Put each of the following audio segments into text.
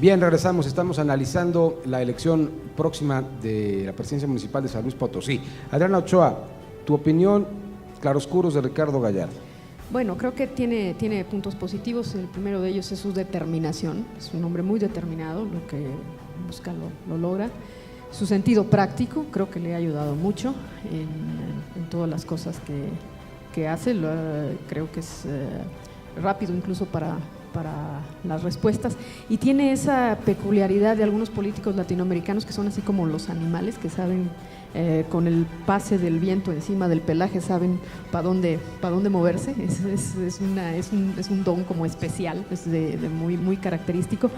Bien, regresamos, estamos analizando la elección próxima de la presidencia municipal de San Luis Potosí. Adriana Ochoa, tu opinión, claroscuros de Ricardo Gallardo. Bueno, creo que tiene puntos positivos. El primero de ellos es su determinación. Es un hombre muy determinado, lo que busca lo logra. Su sentido práctico creo que le ha ayudado mucho en todas las cosas que hace. Creo que es rápido incluso para las respuestas, y tiene esa peculiaridad de algunos políticos latinoamericanos que son así como los animales, que saben con el pase del viento encima del pelaje, saben para dónde moverse. Es un don como especial, es muy característico.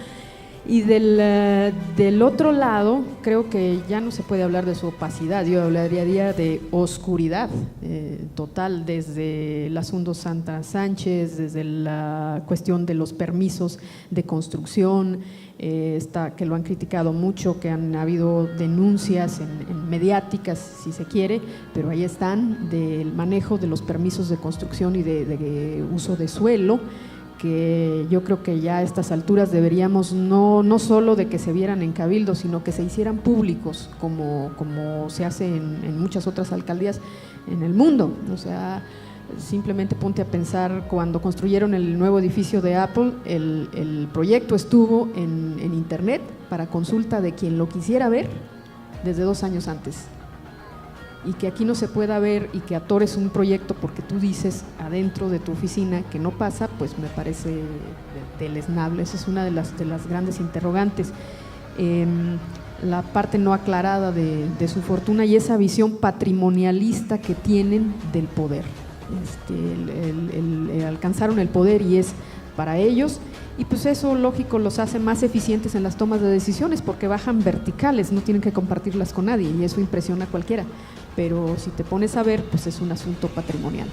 Y del otro lado, creo que ya no se puede hablar de su opacidad, yo hablaría de oscuridad total, desde el asunto Santa Sánchez, desde la cuestión de los permisos de construcción, que lo han criticado mucho, que han habido denuncias en mediáticas, si se quiere, pero ahí están, del manejo de los permisos de construcción y de uso de suelo, que yo creo que ya a estas alturas deberíamos no solo de que se vieran en cabildo, sino que se hicieran públicos, como se hace en muchas otras alcaldías en el mundo. O sea, simplemente ponte a pensar, cuando construyeron el nuevo edificio de Apple, el proyecto estuvo en internet para consulta de quien lo quisiera ver desde 2 años antes. Y que aquí no se pueda ver y que atores un proyecto porque tú dices adentro de tu oficina que no pasa, pues me parece deleznable. Esa es una de las grandes interrogantes. La parte no aclarada de su fortuna y esa visión patrimonialista que tienen del poder. Alcanzaron el poder y es para ellos, y pues eso, lógico, los hace más eficientes en las tomas de decisiones porque bajan verticales, no tienen que compartirlas con nadie, y eso impresiona a cualquiera. Pero si te pones a ver, pues es un asunto patrimonial.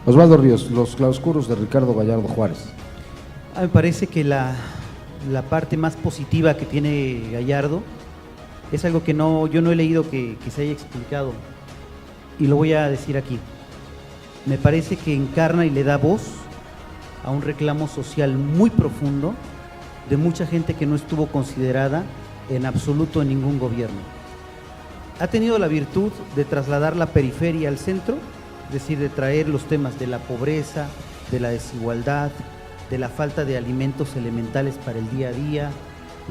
Osvaldo Ríos, los claroscuros de Ricardo Gallardo Juárez. Me parece que la parte más positiva que tiene Gallardo es algo que yo no he leído que se haya explicado, y lo voy a decir aquí. Me parece que encarna y le da voz a un reclamo social muy profundo de mucha gente que no estuvo considerada en absoluto en ningún gobierno. Ha tenido la virtud de trasladar la periferia al centro, es decir, de traer los temas de la pobreza, de la desigualdad, de la falta de alimentos elementales para el día a día,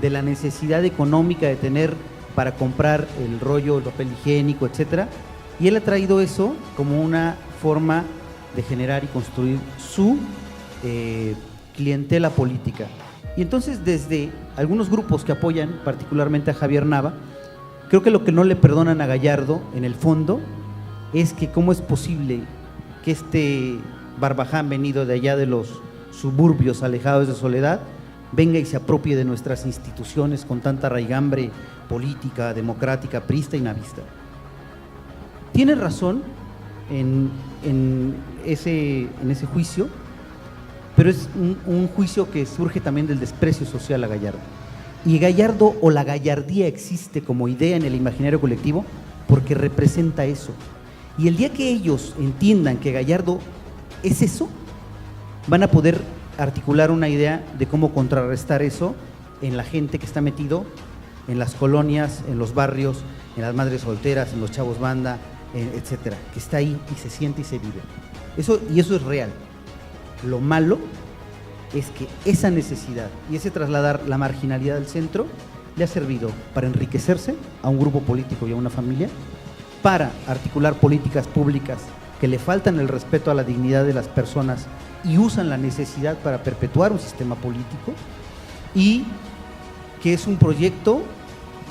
de la necesidad económica de tener para comprar el rollo, el papel higiénico, etcétera. Y él ha traído eso como una forma de generar y construir su clientela política. Y entonces, desde algunos grupos que apoyan particularmente a Javier Nava, creo que lo que no le perdonan a Gallardo, en el fondo, es que cómo es posible que este barbaján venido de allá de los suburbios alejados de Soledad venga y se apropie de nuestras instituciones con tanta raigambre política, democrática, priista y navista. Tiene razón en ese juicio, pero es un juicio que surge también del desprecio social a Gallardo. Y Gallardo o la gallardía existe como idea en el imaginario colectivo porque representa eso. Y el día que ellos entiendan que Gallardo es eso, van a poder articular una idea de cómo contrarrestar eso en la gente que está metido en las colonias, en los barrios, en las madres solteras, en los chavos banda, etcétera, que está ahí y se siente y se vive. Eso es real. Lo malo es que esa necesidad y ese trasladar la marginalidad al centro le ha servido para enriquecerse a un grupo político y a una familia, para articular políticas públicas que le faltan el respeto a la dignidad de las personas y usan la necesidad para perpetuar un sistema político, y que es un proyecto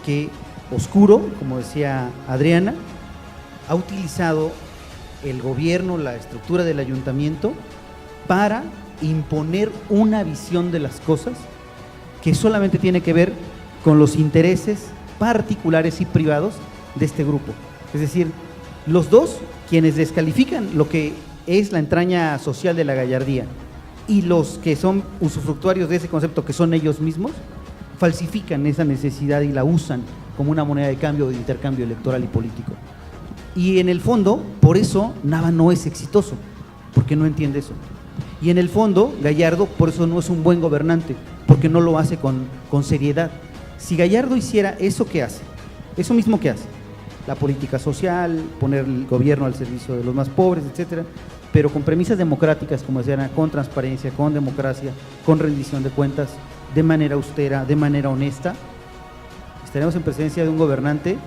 que oscuro, como decía Adriana, ha utilizado el gobierno, la estructura del ayuntamiento para imponer una visión de las cosas que solamente tiene que ver con los intereses particulares y privados de este grupo. Es decir, los dos, quienes descalifican lo que es la entraña social de la gallardía, y los que son usufructuarios de ese concepto, que son ellos mismos, falsifican esa necesidad y la usan como una moneda de cambio, de intercambio electoral y político. Y en el fondo, por eso Nava no es exitoso, porque no entiende eso. Y en el fondo, Gallardo por eso no es un buen gobernante, porque no lo hace con seriedad. Si Gallardo hiciera eso que hace, eso mismo que hace, la política social, poner el gobierno al servicio de los más pobres, etcétera, pero con premisas democráticas, como decían, con transparencia, con democracia, con rendición de cuentas, de manera austera, de manera honesta, estaremos en presencia de un gobernante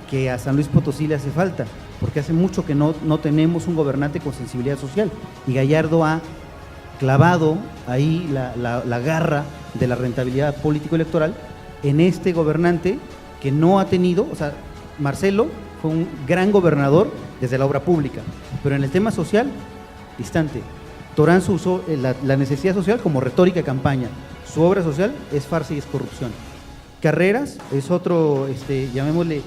que a San Luis Potosí le hace falta, porque hace mucho que no tenemos un gobernante con sensibilidad social, y Gallardo ha clavado ahí la garra de la rentabilidad político-electoral en este gobernante que no ha tenido, o sea, Marcelo fue un gran gobernador desde la obra pública, pero en el tema social, distante. Toranzo usó la necesidad social como retórica de campaña. Su obra social es farsa y es corrupción. Carreras es otro, llamémosle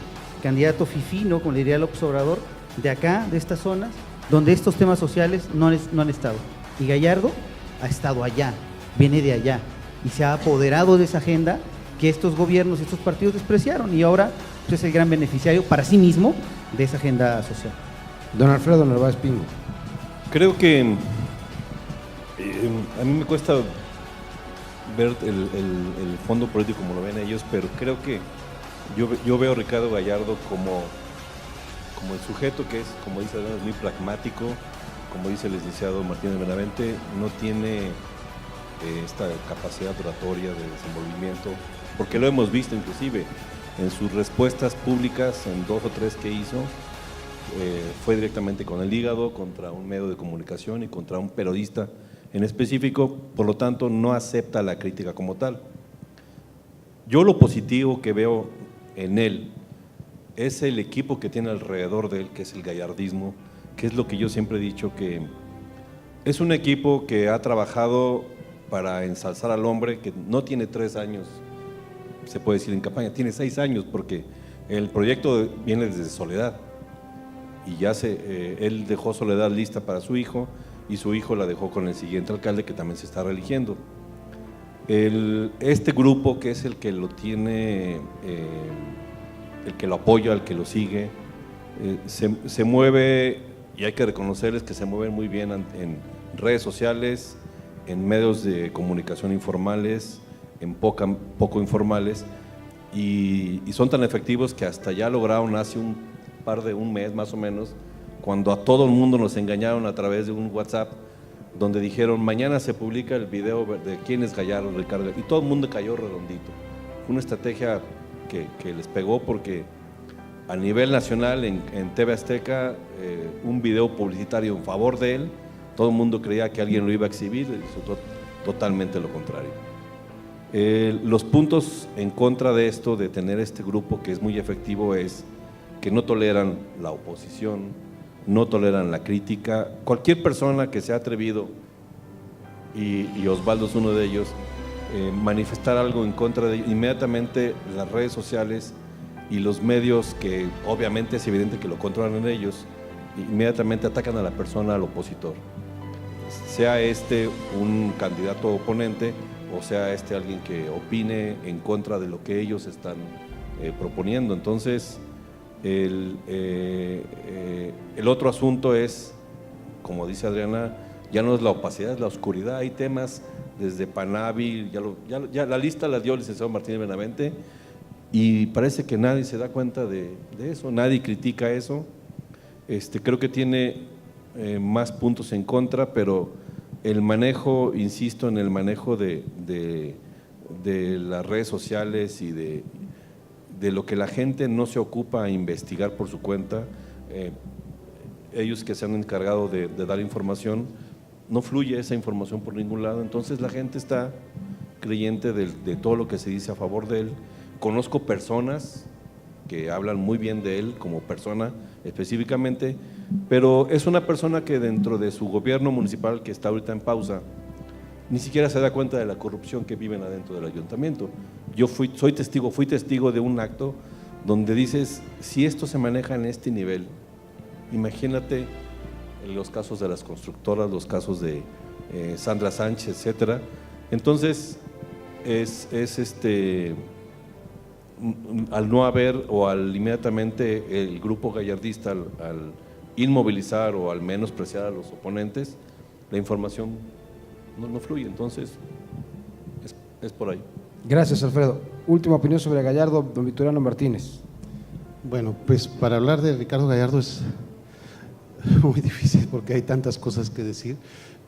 candidato fifí, ¿no? Como le diría López Obrador, de acá, de estas zonas, donde estos temas sociales no han estado. Y Gallardo ha estado allá, viene de allá, y se ha apoderado de esa agenda que estos gobiernos, estos partidos despreciaron, y ahora pues, es el gran beneficiario para sí mismo de esa agenda social. Don Alfredo Narváez Pingo. Creo que a mí me cuesta ver el fondo político como lo ven ellos, pero creo que yo veo a Ricardo Gallardo como el sujeto que es, como dice Adrián, es muy pragmático, como dice el licenciado Martínez Benavente, no tiene esta capacidad oratoria de desenvolvimiento, porque lo hemos visto inclusive en sus respuestas públicas, en 2 o 3 que hizo, fue directamente con el hígado contra un medio de comunicación y contra un periodista en específico, por lo tanto no acepta la crítica como tal. Yo lo positivo que veo en él es el equipo que tiene alrededor de él, que es el gallardismo, que es lo que yo siempre he dicho, que es un equipo que ha trabajado para ensalzar al hombre, que no tiene 3 años, se puede decir en campaña, tiene 6 años, porque el proyecto viene desde Soledad, y ya él dejó Soledad lista para su hijo, y su hijo la dejó con el siguiente alcalde, que también se está reeligiendo. Este grupo, que es el que lo tiene, el que lo apoya, el que lo sigue, se mueve, y hay que reconocerles que se mueven muy bien en redes sociales, en medios de comunicación informales, en poco informales, y son tan efectivos que hasta ya lograron hace un mes más o menos, cuando a todo el mundo nos engañaron a través de un WhatsApp, donde dijeron, mañana se publica el video de quién es Gallardo, Ricardo, y todo el mundo cayó redondito. Fue una estrategia que les pegó, porque a nivel nacional, en TV Azteca, un video publicitario en favor de él, todo el mundo creía que alguien lo iba a exhibir, y hizo totalmente lo contrario. Los puntos en contra de esto, de tener este grupo que es muy efectivo, es que no toleran la oposición, no toleran la crítica. Cualquier persona que se ha atrevido, y Osvaldo es uno de ellos, manifestar algo en contra de ellos, inmediatamente las redes sociales y los medios, que obviamente es evidente que lo controlan ellos, inmediatamente atacan a la persona, al opositor, sea un candidato oponente o sea alguien que opine en contra de lo que ellos están proponiendo. Entonces el otro asunto es, como dice Adriana, ya no es la opacidad, es la oscuridad. Hay temas desde Panavi, ya la lista la dio el licenciado Martínez Benavente, y parece que nadie se da cuenta de eso, nadie critica eso. Creo que tiene más puntos en contra, pero el manejo, insisto, en el manejo de las redes sociales y de lo que la gente no se ocupa a investigar por su cuenta, ellos que se han encargado de dar información, no fluye esa información por ningún lado, entonces la gente está creyente de todo lo que se dice a favor de él. Conozco personas que hablan muy bien de él como persona específicamente, pero es una persona que dentro de su gobierno municipal, que está ahorita en pausa, ni siquiera se da cuenta de la corrupción que viven adentro del ayuntamiento. Yo fui testigo de un acto donde dices, si esto se maneja en este nivel, imagínate los casos de las constructoras, los casos de Sandra Sánchez, etcétera. Entonces al no haber, o al inmediatamente el grupo gallardista al inmovilizar o al menospreciar a los oponentes, la información no fluye. Entonces Es por ahí. Gracias, Alfredo. Última opinión sobre Gallardo, don Victoriano Martínez. Bueno, pues para hablar de Ricardo Gallardo es muy difícil porque hay tantas cosas que decir,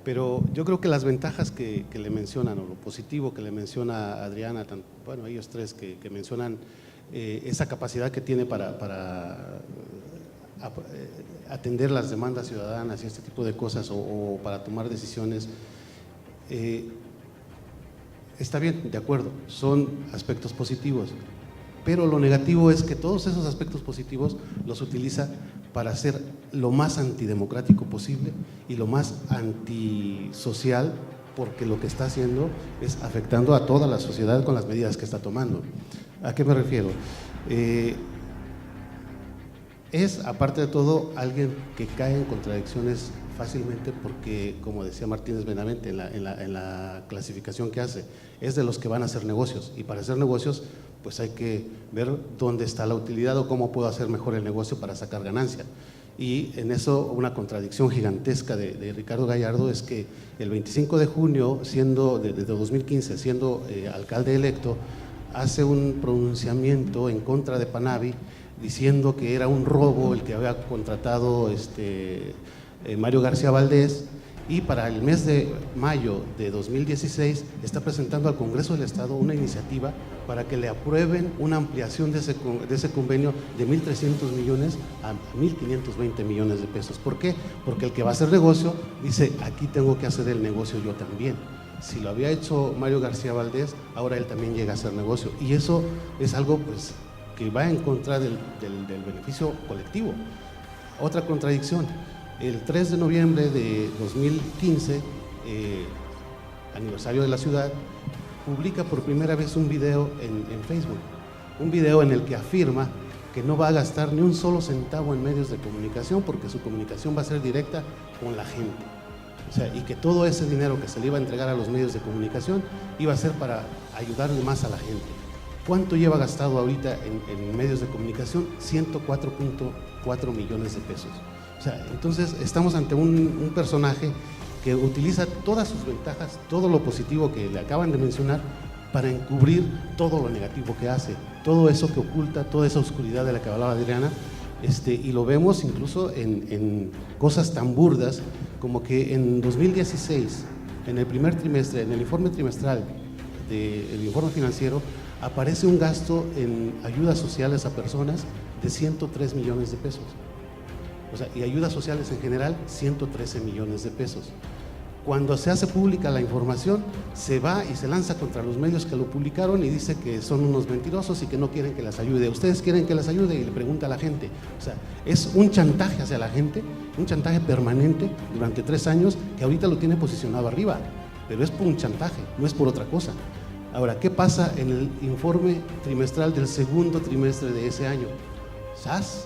pero yo creo que las ventajas que le mencionan, o lo positivo que le menciona Adriana, bueno, ellos tres que mencionan esa capacidad que tiene para atender las demandas ciudadanas y este tipo de cosas, o para tomar decisiones, está bien, de acuerdo, son aspectos positivos, pero lo negativo es que todos esos aspectos positivos los utiliza para ser lo más antidemocrático posible y lo más antisocial, porque lo que está haciendo es afectando a toda la sociedad con las medidas que está tomando. ¿A qué me refiero? Es, aparte de todo, alguien que cae en contradicciones fácilmente porque, como decía Martínez Benavente en la clasificación que hace, es de los que van a hacer negocios, y para hacer negocios pues hay que ver dónde está la utilidad o cómo puedo hacer mejor el negocio para sacar ganancia. Y en eso una contradicción gigantesca de Ricardo Gallardo es que el 25 de junio, de 2015, siendo alcalde electo, hace un pronunciamiento en contra de Panavi diciendo que era un robo el que había contratado Mario García Valdés, y para el mes de mayo de 2016 está presentando al Congreso del Estado una iniciativa para que le aprueben una ampliación de ese convenio de 1.300 millones a 1.520 millones de pesos. ¿Por qué? Porque el que va a hacer negocio dice, aquí tengo que hacer el negocio yo también. Si lo había hecho Mario García Valdés, ahora él también llega a hacer negocio, y eso es algo pues que va en contra del beneficio colectivo. Otra contradicción: el 3 de noviembre de 2015, aniversario de la ciudad, publica por primera vez un video en Facebook, un video en el que afirma que no va a gastar ni un solo centavo en medios de comunicación, porque su comunicación va a ser directa con la gente. O sea, y que todo ese dinero que se le iba a entregar a los medios de comunicación iba a ser para ayudarle más a la gente. ¿Cuánto lleva gastado ahorita en medios de comunicación? 104.4 millones de pesos. O sea, entonces estamos ante un personaje que utiliza todas sus ventajas, todo lo positivo que le acaban de mencionar, para encubrir todo lo negativo que hace, todo eso que oculta, toda esa oscuridad de la que hablaba Adriana, y lo vemos incluso en cosas tan burdas como que en 2016, en el primer trimestre, en el informe trimestral del informe financiero, aparece un gasto en ayudas sociales a personas de 103 millones de pesos. O sea, y ayudas sociales en general, 113 millones de pesos. Cuando se hace pública la información, se va y se lanza contra los medios que lo publicaron y dice que son unos mentirosos y que no quieren que las ayude. ¿Ustedes quieren que las ayude? Y le pregunta a la gente. O sea, es un chantaje hacia la gente, un chantaje permanente durante 3 años, que ahorita lo tiene posicionado arriba, pero es por un chantaje, no es por otra cosa. Ahora, ¿qué pasa en el informe trimestral del segundo trimestre de ese año? SAS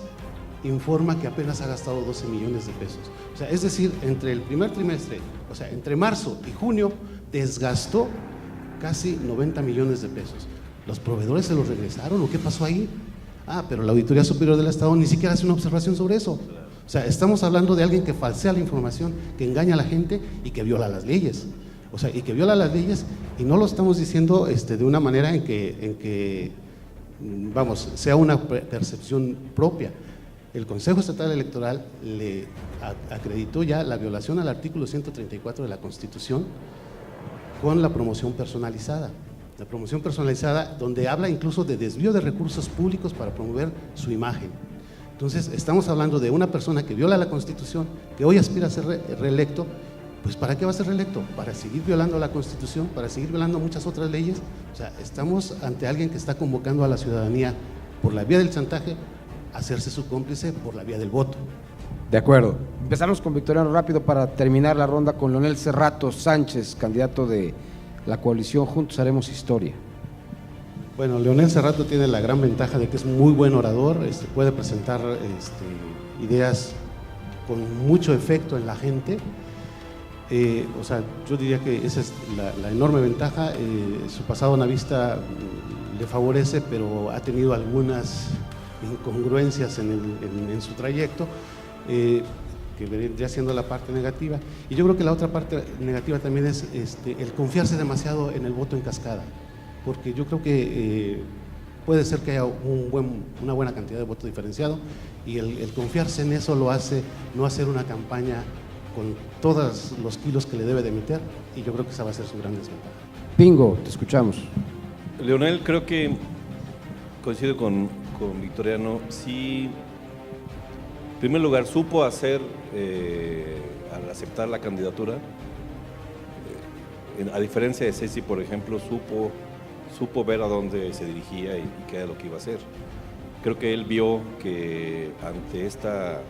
informa que apenas ha gastado 12 millones de pesos. O sea, es decir, entre el primer trimestre, o sea, entre marzo y junio, desgastó casi 90 millones de pesos. ¿Los proveedores se los regresaron o qué pasó ahí? Ah, pero la Auditoría Superior del Estado ni siquiera hace una observación sobre eso. O sea, estamos hablando de alguien que falsea la información, que engaña a la gente y que viola las leyes. O sea, y que viola las leyes, y no lo estamos diciendo de una manera en que vamos, sea una percepción propia. El Consejo Estatal Electoral le acreditó ya la violación al artículo 134 de la Constitución con la promoción personalizada. La promoción personalizada, donde habla incluso de desvío de recursos públicos para promover su imagen. Entonces, estamos hablando de una persona que viola la Constitución, que hoy aspira a ser reelecto. Pues ¿para qué va a ser reelecto? Para seguir violando la Constitución, para seguir violando muchas otras leyes. O sea, estamos ante alguien que está convocando a la ciudadanía por la vía del chantaje a hacerse su cómplice por la vía del voto. De acuerdo. Empezamos con Victoriano rápido para terminar la ronda con Leonel Cerrato Sánchez, candidato de la coalición Juntos Haremos Historia. Bueno, Leonel Cerrato tiene la gran ventaja de que es muy buen orador, puede presentar ideas con mucho efecto en la gente. O sea, yo diría que esa es la enorme ventaja. Su pasado navista le favorece, pero ha tenido algunas incongruencias en su trayecto. que vendría siendo la parte negativa. Y yo creo que la otra parte negativa también es el confiarse demasiado en el voto en cascada, porque yo creo que puede ser que haya una buena cantidad de voto diferenciado, y el confiarse en eso lo hace no hacer una campaña con todos los kilos que le debe de meter, y yo creo que esa va a ser su gran desventaja. Pingo, te escuchamos. Leonel, creo que coincido con Victoriano. Sí, en primer lugar, supo hacer, al aceptar la candidatura, a diferencia de Ceci, por ejemplo, supo ver a dónde se dirigía y qué era lo que iba a hacer. Creo que él vio que ante esta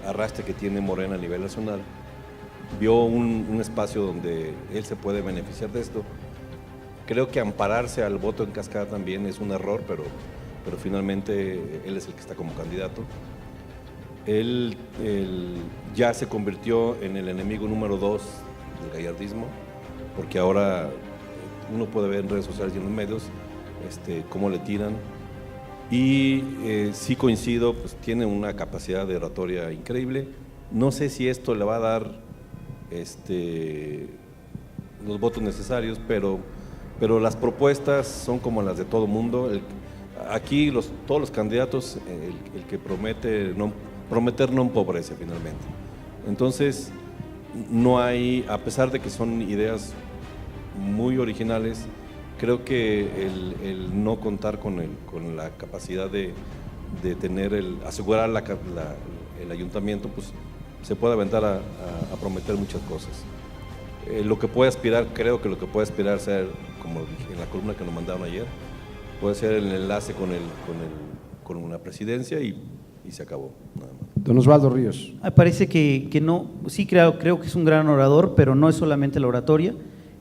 arrastre que tiene Morena a nivel nacional, vio un espacio donde él se puede beneficiar de esto. Creo que ampararse al voto en cascada también es un error, pero finalmente él es el que está como candidato. Él ya se convirtió en el enemigo número 2 del gallardismo, porque ahora uno puede ver en redes sociales y en los medios cómo le tiran. Y sí coincido, pues tiene una capacidad de oratoria increíble. No sé si esto le va a dar los votos necesarios, pero las propuestas son como las de todo mundo. Aquí todos los candidatos, el que prometer no empobrece finalmente. Entonces, no hay, a pesar de que son ideas muy originales, creo que el no contar con la capacidad de asegurar el ayuntamiento, pues se puede aventar a prometer muchas cosas. Lo que puede aspirar, creo que lo que puede aspirar ser, como dije en la columna que nos mandaron ayer, puede ser el enlace con una presidencia y se acabó, nada más. Don Osvaldo Ríos. Parece que no, sí creo que es un gran orador, pero no es solamente la oratoria.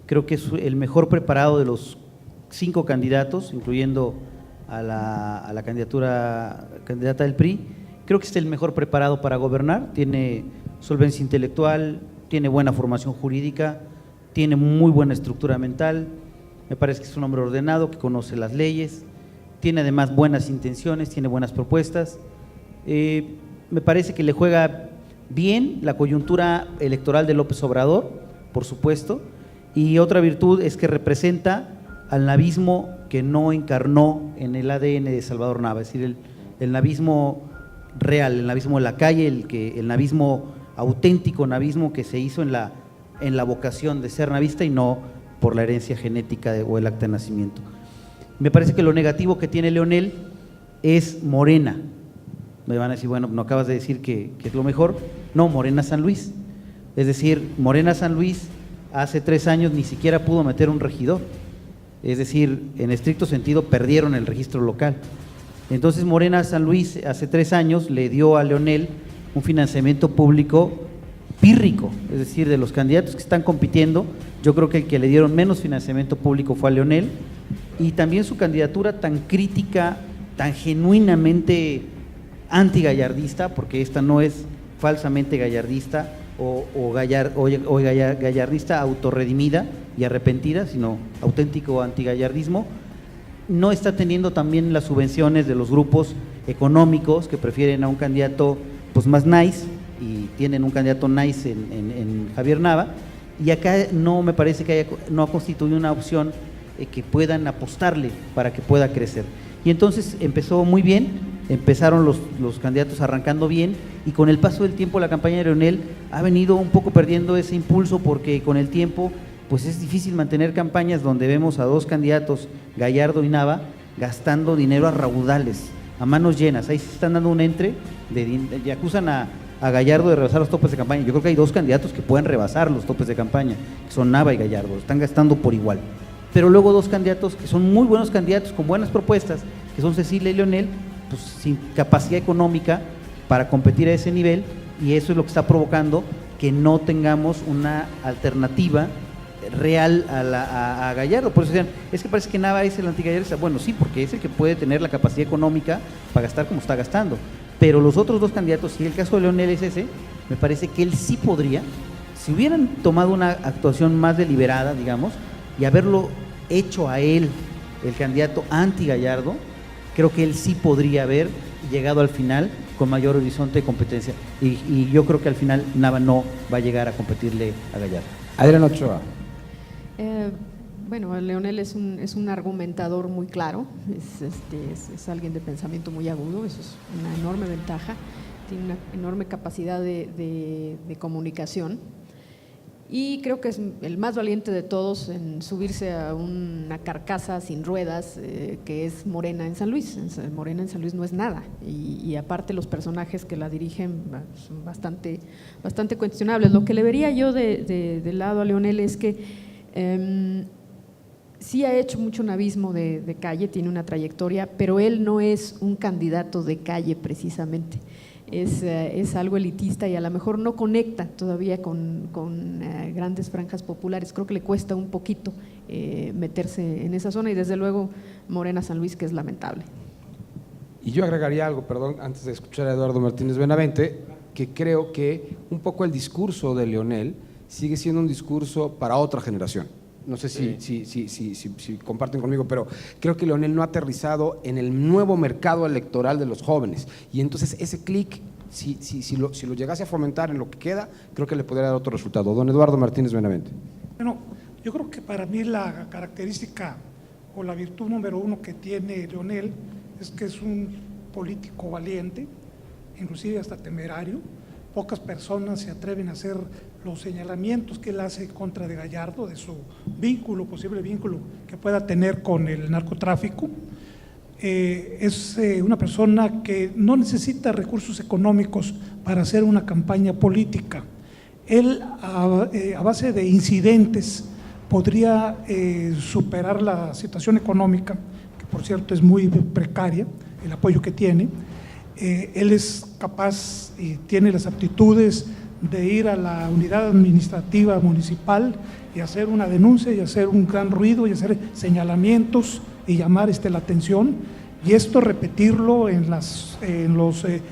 Creo que es el mejor preparado de los 5 candidatos, incluyendo a la candidata del PRI. Creo que es el mejor preparado para gobernar, tiene solvencia intelectual, tiene buena formación jurídica, tiene muy buena estructura mental, me parece que es un hombre ordenado, que conoce las leyes, tiene además buenas intenciones, tiene buenas propuestas. Me parece que le juega bien la coyuntura electoral de López Obrador, por supuesto, y otra virtud es que representa al navismo que no encarnó en el ADN de Salvador Nava, es decir, el navismo real, el navismo de la calle, el navismo auténtico, navismo que se hizo en la vocación de ser navista y no por la herencia genética o el acta de nacimiento. Me parece que lo negativo que tiene Leonel es Morena. Me van a decir, bueno, no acabas de decir que es lo mejor. No, Morena San Luis. Es decir, Morena San Luis hace 3 años ni siquiera pudo meter un regidor. Es decir, en estricto sentido perdieron el registro local. Entonces Morena San Luis hace 3 años le dio a Leonel un financiamiento público pírrico, es decir, de los candidatos que están compitiendo, yo creo que el que le dieron menos financiamiento público fue a Leonel, y también su candidatura tan crítica, tan genuinamente antigallardista, porque esta no es falsamente gallardista o gallardista autorredimida y arrepentida, sino auténtico antigallardismo, no está teniendo también las subvenciones de los grupos económicos que prefieren a un candidato pues más nice, y tienen un candidato nice en Javier Nava, y acá no me parece que no ha constituido una opción que puedan apostarle para que pueda crecer. Y entonces empezó muy bien, empezaron los candidatos arrancando bien, y con el paso del tiempo la campaña de Leonel ha venido un poco perdiendo ese impulso, porque con el tiempo pues es difícil mantener campañas donde vemos a 2 candidatos, Gallardo y Nava, gastando dinero a raudales, a manos llenas. Ahí se están dando un entre y acusan a Gallardo de rebasar los topes de campaña. Yo creo que hay 2 candidatos que pueden rebasar los topes de campaña, que son Nava y Gallardo, están gastando por igual. Pero luego 2 candidatos que son muy buenos candidatos, con buenas propuestas, que son Cecilia y Leonel, pues sin capacidad económica para competir a ese nivel, y eso es lo que está provocando que no tengamos una alternativa real a Gallardo. Por eso decían, es que parece que Nava es el antigallardista. Bueno, sí, porque es el que puede tener la capacidad económica para gastar como está gastando, pero los otros 2 candidatos, y el caso de Leonel es ese, me parece que él sí podría, si hubieran tomado una actuación más deliberada, digamos, y haberlo hecho a él el candidato anti-Gallardo, creo que él sí podría haber llegado al final con mayor horizonte de competencia. Y yo creo que al final Nava no va a llegar a competirle a Gallardo. Adriana Ochoa. Bueno, Leonel es un argumentador muy claro, es alguien de pensamiento muy agudo, eso es una enorme ventaja, tiene una enorme capacidad de comunicación y creo que es el más valiente de todos en subirse a una carcasa sin ruedas que es Morena en San Luis. Morena en San Luis no es nada y aparte los personajes que la dirigen son bastante cuestionables. Lo que le vería yo del lado a Leonel es que sí ha hecho mucho navismo de calle, tiene una trayectoria, pero él no es un candidato de calle precisamente. Es algo elitista y a lo mejor no conecta todavía con grandes franjas populares. Creo que le cuesta un poquito meterse en esa zona y desde luego Morena San Luis, que es lamentable. Y yo agregaría algo, perdón, antes de escuchar a Eduardo Martínez Benavente, que creo que un poco el discurso de Leonel sigue siendo un discurso para otra generación. No sé si comparten conmigo, pero creo que Leonel no ha aterrizado en el nuevo mercado electoral de los jóvenes. Y entonces ese clic, si lo llegase a fomentar en lo que queda, creo que le podría dar otro resultado. Don Eduardo Martínez Benavente. Bueno, yo creo que para mí la característica o la virtud número uno que tiene Leonel es que es un político valiente, inclusive hasta temerario. Pocas personas se atreven a hacer los señalamientos que él hace contra de Gallardo, de su posible vínculo que pueda tener con el narcotráfico. Es una persona que no necesita recursos económicos para hacer una campaña política. Él, a base de incidentes, podría superar la situación económica, que por cierto es muy precaria, el apoyo que tiene. Él es capaz y tiene las aptitudes de ir a la unidad administrativa municipal y hacer una denuncia y hacer un gran ruido y hacer señalamientos y llamar la atención, y esto repetirlo en los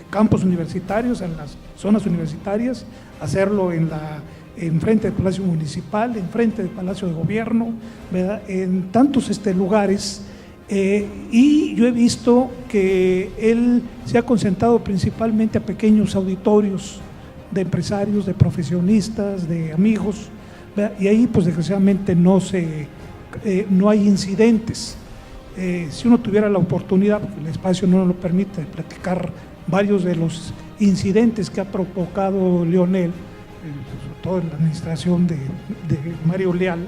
campos universitarios, en las zonas universitarias, hacerlo en frente del Palacio Municipal, en frente del Palacio de Gobierno, ¿verdad? En tantos lugares. Y yo he visto que él se ha concentrado principalmente a pequeños auditorios de empresarios, de profesionistas, de amigos, ¿verdad? Y ahí pues desgraciadamente no hay incidentes. Si uno tuviera la oportunidad, porque el espacio no lo permite, de platicar varios de los incidentes que ha provocado Leonel, sobre todo en la administración de Mario Leal,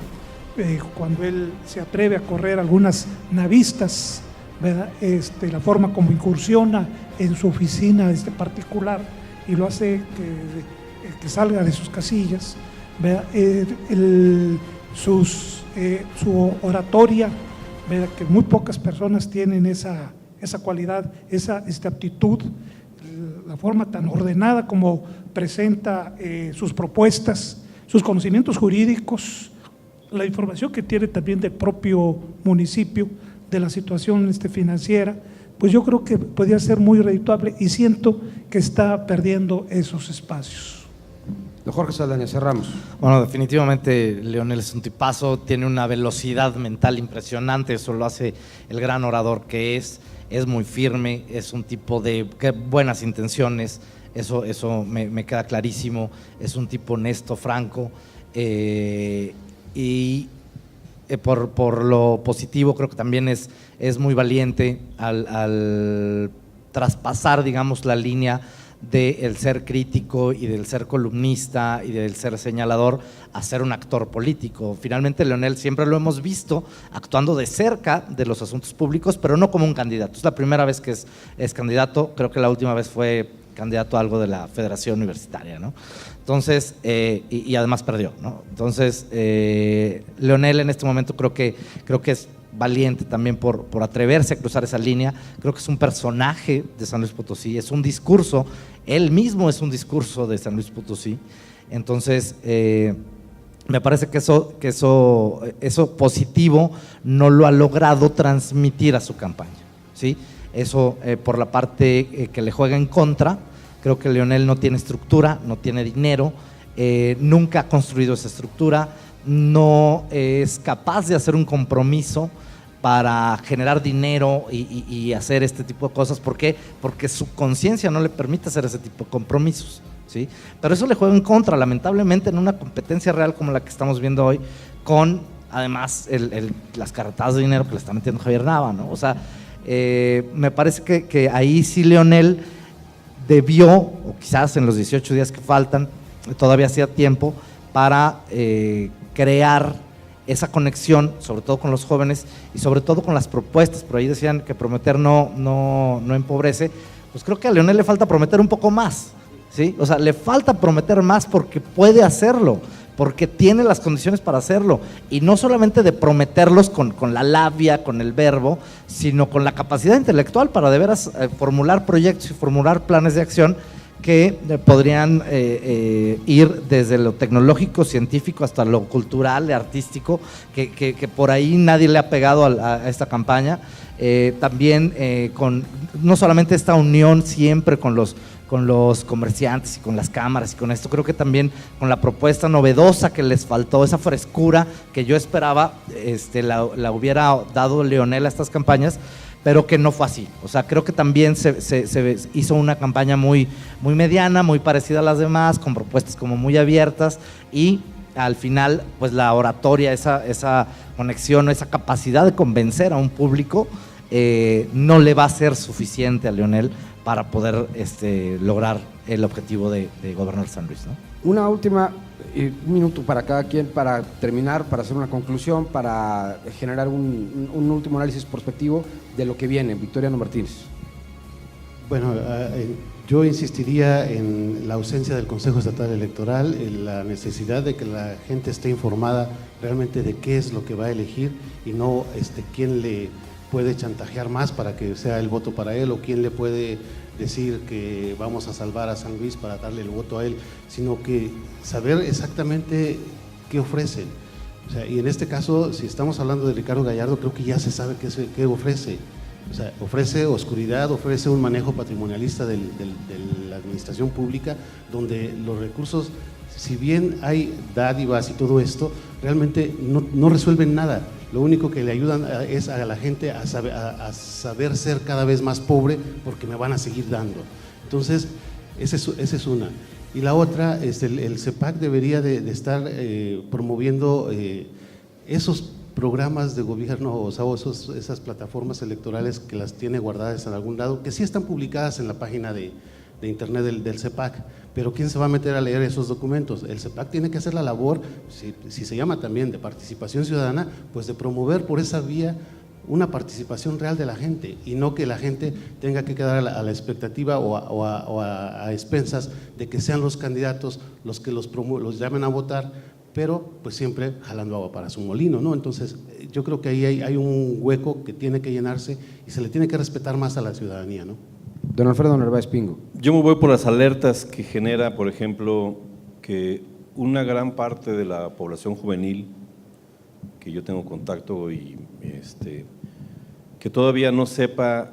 cuando él se atreve a correr algunas navistas, ¿verdad? La forma como incursiona en su oficina particular y lo hace que salga de sus casillas, ¿verdad? Su oratoria, ¿verdad? Que muy pocas personas tienen esa cualidad, esa aptitud, la forma tan ordenada como presenta sus propuestas, sus conocimientos jurídicos, la información que tiene también del propio municipio, de la situación financiera, pues yo creo que podría ser muy redituable y siento que está perdiendo esos espacios. Don Jorge Saldaña, cerramos. Bueno, definitivamente Leonel es un tipazo, tiene una velocidad mental impresionante, eso lo hace el gran orador que es muy firme, es un tipo de buenas intenciones, eso me queda clarísimo, es un tipo honesto, franco, y por lo positivo creo que también es muy valiente al traspasar, digamos, la línea del ser crítico y del ser columnista y del ser señalador a ser un actor político. Finalmente Leonel siempre lo hemos visto actuando de cerca de los asuntos públicos, pero no como un candidato. Es la primera vez que es candidato, creo que la última vez fue candidato a algo de la Federación Universitaria, ¿no? Entonces, y además perdió, ¿no? Entonces, Leonel en este momento creo que es valiente también por atreverse a cruzar esa línea. Creo que es un personaje de San Luis Potosí, es un discurso, él mismo es un discurso de San Luis Potosí. Entonces, me parece que eso positivo no lo ha logrado transmitir a su campaña, ¿sí? Eso por la parte que le juega en contra. Creo que Leonel no tiene estructura, no tiene dinero, nunca ha construido esa estructura, no es capaz de hacer un compromiso para generar dinero y hacer este tipo de cosas. ¿Por qué? Porque su conciencia no le permite hacer ese tipo de compromisos, ¿sí? Pero eso le juega en contra, lamentablemente, en una competencia real como la que estamos viendo hoy, con además las carretadas de dinero que le está metiendo Javier Nava, ¿no? O sea, me parece que ahí sí Leonel debió, o quizás en los 18 días que faltan, todavía hacía tiempo para crear esa conexión, sobre todo con los jóvenes y sobre todo con las propuestas. Por ahí decían que prometer no empobrece. Pues creo que a Leonel le falta prometer un poco más, ¿sí? O sea, le falta prometer más porque puede hacerlo, porque tiene las condiciones para hacerlo, y no solamente de prometerlos con la labia, con el verbo, sino con la capacidad intelectual para de veras formular proyectos y formular planes de acción que podrían ir desde lo tecnológico, científico, hasta lo cultural, artístico, que por ahí nadie le ha pegado a esta campaña. También con no solamente esta unión siempre con los comerciantes y con las cámaras y con esto, creo que también con la propuesta novedosa que les faltó, esa frescura que yo esperaba la hubiera dado Leonel a estas campañas, pero que no fue así. O sea, creo que también se hizo una campaña muy mediana, muy parecida a las demás, con propuestas como muy abiertas, y al final pues la oratoria, esa conexión, esa capacidad de convencer a un público no le va a ser suficiente a Leonel para poder lograr el objetivo de gobernar San Luis, ¿no? Una última, un minuto para cada quien, para terminar, para hacer una conclusión, para generar un último análisis prospectivo de lo que viene. Victoriano Martínez. Bueno, yo insistiría en la ausencia del Consejo Estatal Electoral, en la necesidad de que la gente esté informada realmente de qué es lo que va a elegir y no quién le puede chantajear más para que sea el voto para él, o quién le puede decir que vamos a salvar a San Luis para darle el voto a él, sino que saber exactamente qué ofrecen. O sea, y en este caso, si estamos hablando de Ricardo Gallardo, creo que ya se sabe qué ofrece. O sea, ofrece oscuridad, ofrece un manejo patrimonialista de la administración pública, donde los recursos, si bien hay dádivas y todo esto, realmente no resuelven nada. Lo único que le ayudan es a la gente a saber ser cada vez más pobre, porque me van a seguir dando. Entonces, esa es una. Y la otra, el CEPAC debería de estar promoviendo esos programas de gobierno, o sea, esas plataformas electorales que las tiene guardadas en algún lado, que sí están publicadas en la página de internet del CEPAC, pero ¿quién se va a meter a leer esos documentos? El CEPAC tiene que hacer la labor, si se llama también de participación ciudadana, pues de promover por esa vía una participación real de la gente, y no que la gente tenga que quedar a la expectativa o a expensas de que sean los candidatos los que los llamen a votar, pero pues siempre jalando agua para su molino, ¿no? Entonces yo creo que ahí hay un hueco que tiene que llenarse y se le tiene que respetar más a la ciudadanía, ¿no? Don Alfredo Narváez Pingo. Yo me voy por las alertas que genera, por ejemplo, que una gran parte de la población juvenil que yo tengo contacto y que todavía no sepa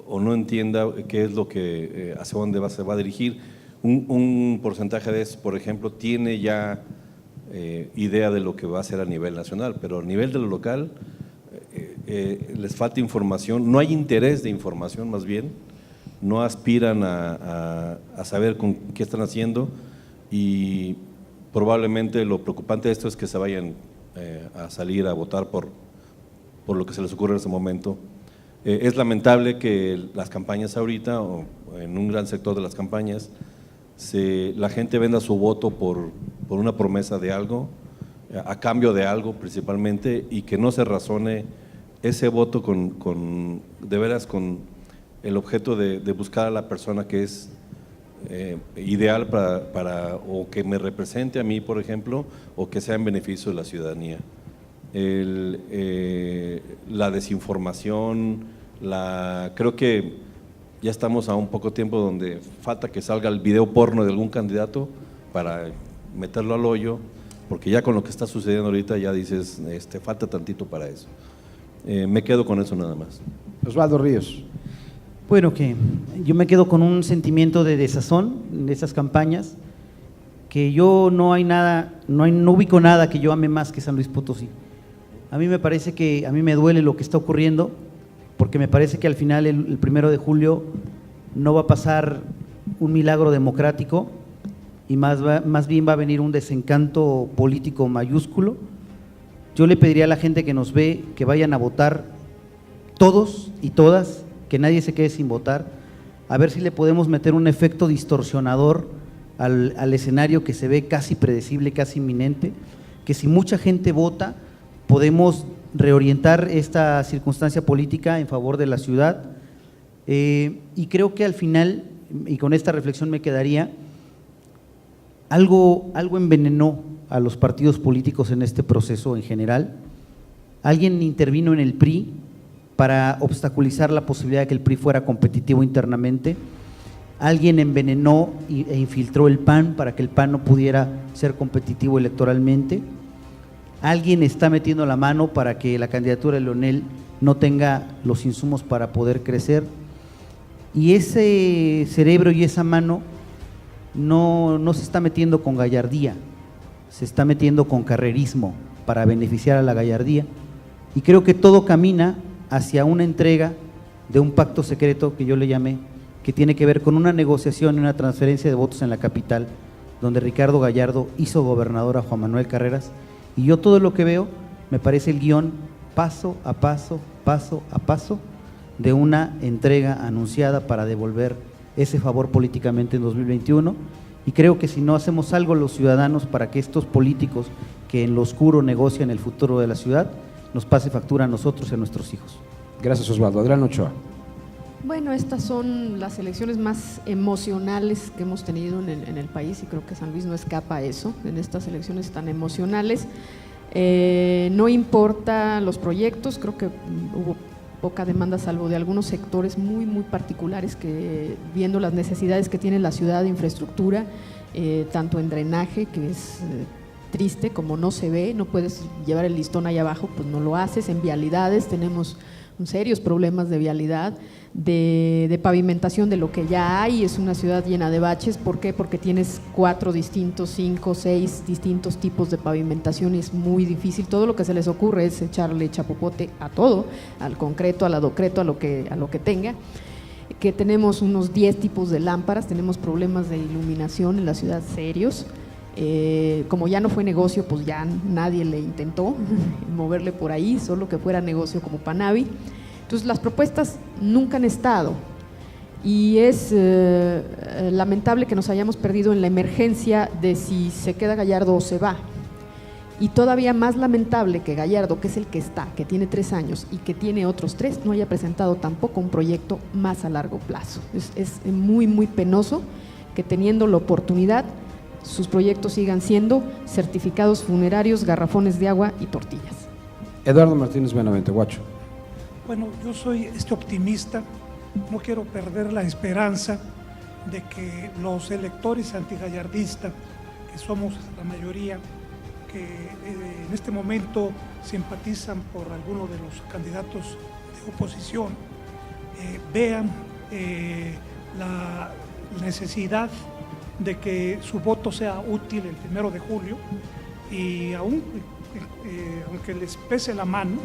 o no entienda qué es lo que hacia dónde se va a dirigir. Un porcentaje de eso, por ejemplo, tiene ya idea de lo que va a hacer a nivel nacional, pero a nivel de lo local les falta información, no hay interés de información, más bien no aspiran a saber con qué están haciendo, y probablemente lo preocupante de esto es que se vayan a salir a votar por lo que se les ocurre en ese momento. Es lamentable que las campañas ahorita, o en un gran sector de las campañas, la gente venda su voto por una promesa de algo, a cambio de algo principalmente, y que no se razone ese voto de veras con el objeto de buscar a la persona que es ideal para o que me represente a mí, por ejemplo, o que sea en beneficio de la ciudadanía. La desinformación, creo que ya estamos a un poco tiempo donde falta que salga el video porno de algún candidato para meterlo al hoyo, porque ya con lo que está sucediendo ahorita ya dices, falta tantito para eso. Me quedo con eso nada más. Osvaldo Ríos. Bueno, que yo me quedo con un sentimiento de desazón de esas campañas, que yo no ubico nada que yo ame más que San Luis Potosí. A mí me parece que, a mí me duele lo que está ocurriendo, porque me parece que al final el 1 de julio no va a pasar un milagro democrático y más bien va a venir un desencanto político mayúsculo. Yo le pediría a la gente que nos ve que vayan a votar todos y todas, que nadie se quede sin votar, a ver si le podemos meter un efecto distorsionador al escenario que se ve casi predecible, casi inminente, que si mucha gente vota podemos reorientar esta circunstancia política en favor de la ciudad. Y creo que al final, y con esta reflexión me quedaría, algo envenenó a los partidos políticos en este proceso en general. Alguien intervino en el PRI para obstaculizar la posibilidad de que el PRI fuera competitivo internamente. Alguien envenenó e infiltró el PAN para que el PAN no pudiera ser competitivo electoralmente. Alguien está metiendo la mano para que la candidatura de Leonel no tenga los insumos para poder crecer. Y ese cerebro y esa mano no se está metiendo con gallardía, se está metiendo con carrerismo para beneficiar a la gallardía. Y creo que todo camina hacia una entrega de un pacto secreto que yo le llamé, que tiene que ver con una negociación y una transferencia de votos en la capital, donde Ricardo Gallardo hizo gobernador a Juan Manuel Carreras, y yo todo lo que veo me parece el guión paso a paso, paso a paso, de una entrega anunciada para devolver ese favor políticamente en 2021, y creo que si no hacemos algo los ciudadanos para que estos políticos que en lo oscuro negocian el futuro de la ciudad, nos pase factura a nosotros y a nuestros hijos. Gracias, Osvaldo. Adrián Ochoa. Bueno, estas son las elecciones más emocionales que hemos tenido en el país y creo que San Luis no escapa a eso, en estas elecciones tan emocionales. No importa los proyectos, creo que hubo poca demanda salvo de algunos sectores muy particulares que, viendo las necesidades que tiene la ciudad de infraestructura, tanto en drenaje, que es triste, como no se ve, no puedes llevar el listón ahí abajo, pues no lo haces. En vialidades tenemos serios problemas de vialidad, de pavimentación de lo que ya hay. Es una ciudad llena de baches. ¿Por qué? Porque tienes 4 distintos, 5, 6 distintos tipos de pavimentación y es muy difícil. Todo lo que se les ocurre es echarle chapopote a todo, al concreto, al adocreto, a lo que tenga. Que tenemos unos 10 tipos de lámparas, tenemos problemas de iluminación en la ciudad serios. Como ya no fue negocio, pues ya nadie le intentó moverle por ahí, solo que fuera negocio como Panavi. Entonces las propuestas nunca han estado y es lamentable que nos hayamos perdido en la emergencia de si se queda Gallardo o se va. Y todavía más lamentable que Gallardo, que es el que está, que tiene 3 años y que tiene otros 3, no haya presentado tampoco un proyecto más a largo plazo. Es muy penoso que teniendo la oportunidad sus proyectos sigan siendo certificados funerarios, garrafones de agua y tortillas. Eduardo Martínez Benavente, Guacho. Bueno, yo soy optimista, no quiero perder la esperanza de que los electores antigallardistas, que somos la mayoría, que en este momento simpatizan por alguno de los candidatos de oposición, vean la necesidad de que su voto sea útil el 1 de julio y aunque les pese la mano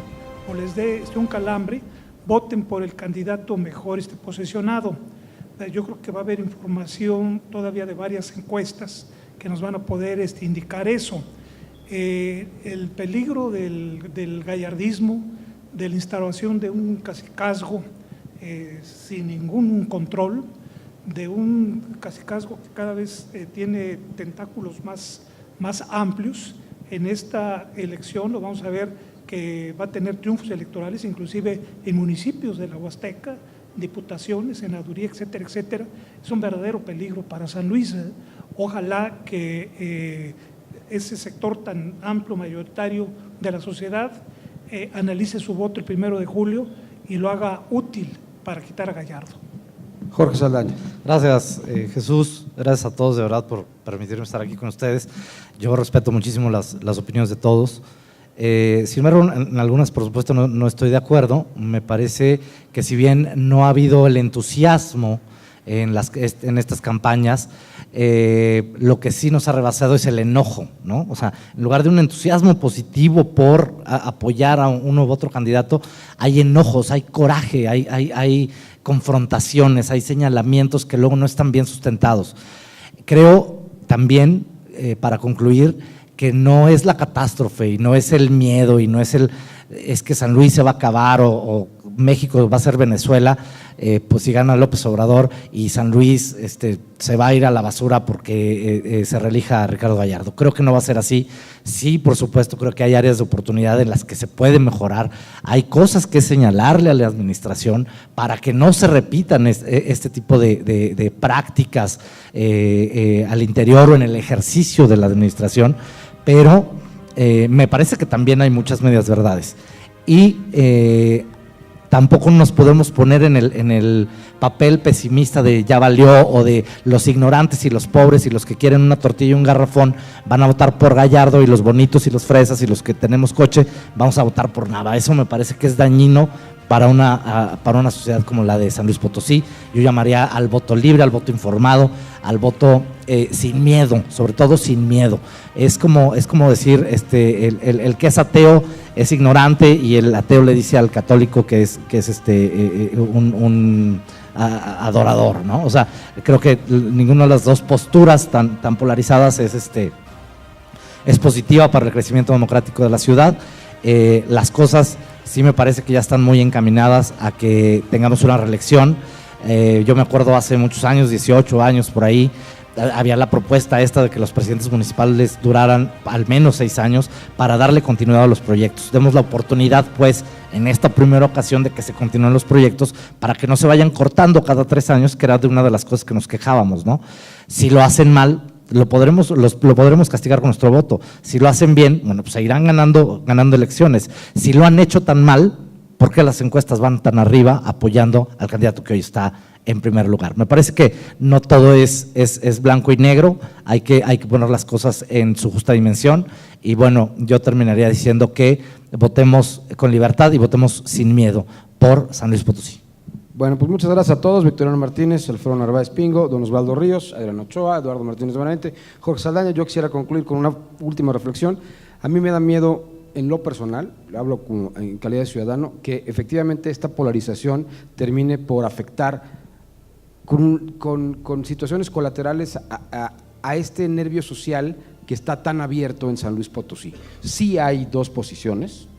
o les dé un calambre, voten por el candidato mejor posicionado. Yo creo que va a haber información todavía de varias encuestas que nos van a poder indicar eso. El peligro del gallardismo, de la instalación de un cacicazgo sin ningún control, de un cacicazgo que cada vez tiene tentáculos más amplios. En esta elección lo vamos a ver que va a tener triunfos electorales, inclusive en municipios de la Huasteca, diputaciones, senaduría, etcétera, etcétera. Es un verdadero peligro para San Luis. Ojalá que ese sector tan amplio, mayoritario de la sociedad, analice su voto el 1 de julio y lo haga útil para quitar a Gallardo. Jorge Saldaña. Gracias, Jesús. Gracias a todos de verdad por permitirme estar aquí con ustedes. Yo respeto muchísimo las opiniones de todos. Sin embargo, en algunas, por supuesto, no estoy de acuerdo. Me parece que si bien no ha habido el entusiasmo en estas campañas. Lo que sí nos ha rebasado es el enojo, ¿no? O sea, en lugar de un entusiasmo positivo por apoyar a uno u otro candidato, hay enojos, hay coraje, hay confrontaciones, hay señalamientos que luego no están bien sustentados. Creo también, para concluir, que no es la catástrofe y no es el miedo y no es es que San Luis se va a acabar o México va a ser Venezuela, pues si gana López Obrador y San Luis se va a ir a la basura porque se reelija a Ricardo Gallardo. Creo que no va a ser así. Sí, por supuesto, creo que hay áreas de oportunidad en las que se puede mejorar. Hay cosas que señalarle a la administración para que no se repitan este tipo de prácticas al interior o en el ejercicio de la administración, pero me parece que también hay muchas medias verdades. Y tampoco nos podemos poner en el papel pesimista de ya valió, o de los ignorantes y los pobres y los que quieren una tortilla y un garrafón van a votar por Gallardo, y los bonitos y los fresas y los que tenemos coche vamos a votar por Nava. Eso me parece que es dañino para una sociedad como la de San Luis Potosí. Yo llamaría al voto libre, al voto informado, al voto sin miedo, sobre todo sin miedo. Es como decir, el que es ateo es ignorante, y el ateo le dice al católico que es un adorador, ¿no? O sea, creo que ninguna de las dos posturas tan polarizadas es positiva para el crecimiento democrático de la ciudad. Las cosas sí me parece que ya están muy encaminadas a que tengamos una reelección. Yo me acuerdo hace muchos años, 18 años por ahí, había la propuesta esta de que los presidentes municipales duraran al menos 6 años para darle continuidad a los proyectos. Demos la oportunidad, pues, en esta primera ocasión de que se continúen los proyectos para que no se vayan cortando cada 3 años, que era de una de las cosas que nos quejábamos, ¿no? Si lo hacen mal, lo podremos castigar con nuestro voto. Si lo hacen bien, bueno, pues seguirán ganando elecciones. Si lo han hecho tan mal, ¿por qué las encuestas van tan arriba apoyando al candidato que hoy está en primer lugar? Me parece que no todo es blanco y negro, hay que poner las cosas en su justa dimensión. Y bueno, yo terminaría diciendo que votemos con libertad y votemos sin miedo por San Luis Potosí. Bueno, pues muchas gracias a todos. Victoriano Martínez, Alfredo Narváez Pingo, don Osvaldo Ríos, Adrián Ochoa, Eduardo Martínez Benavente, Jorge Saldaña. Yo quisiera concluir con una última reflexión. A mí me da miedo, en lo personal, hablo en calidad de ciudadano, que efectivamente esta polarización termine por afectar con situaciones colaterales a este nervio social que está tan abierto en San Luis Potosí. Sí hay dos posiciones,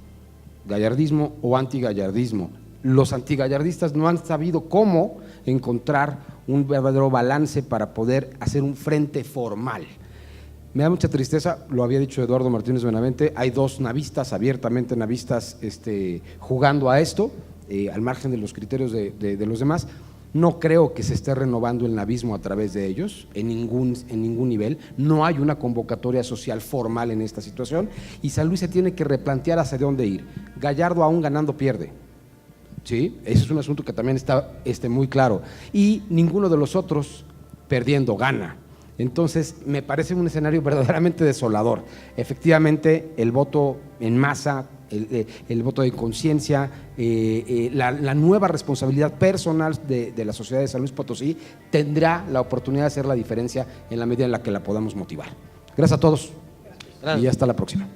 gallardismo o antigallardismo. Los antigallardistas no han sabido cómo encontrar un verdadero balance para poder hacer un frente formal. Me da mucha tristeza, lo había dicho Eduardo Martínez Benavente, hay dos navistas, abiertamente navistas, jugando a esto, al margen de los criterios de los demás. No creo que se esté renovando el navismo a través de ellos, en ningún nivel. No hay una convocatoria social formal en esta situación, y San Luis se tiene que replantear hacia dónde ir. Gallardo, aún ganando, pierde. Sí, ese es un asunto que también está muy claro, y ninguno de los otros perdiendo gana. Entonces me parece un escenario verdaderamente desolador. Efectivamente, el voto en masa, el voto de conciencia, la nueva responsabilidad personal de la sociedad de San Luis Potosí tendrá la oportunidad de hacer la diferencia en la medida en la que la podamos motivar. Gracias a todos. Gracias. Y hasta la próxima.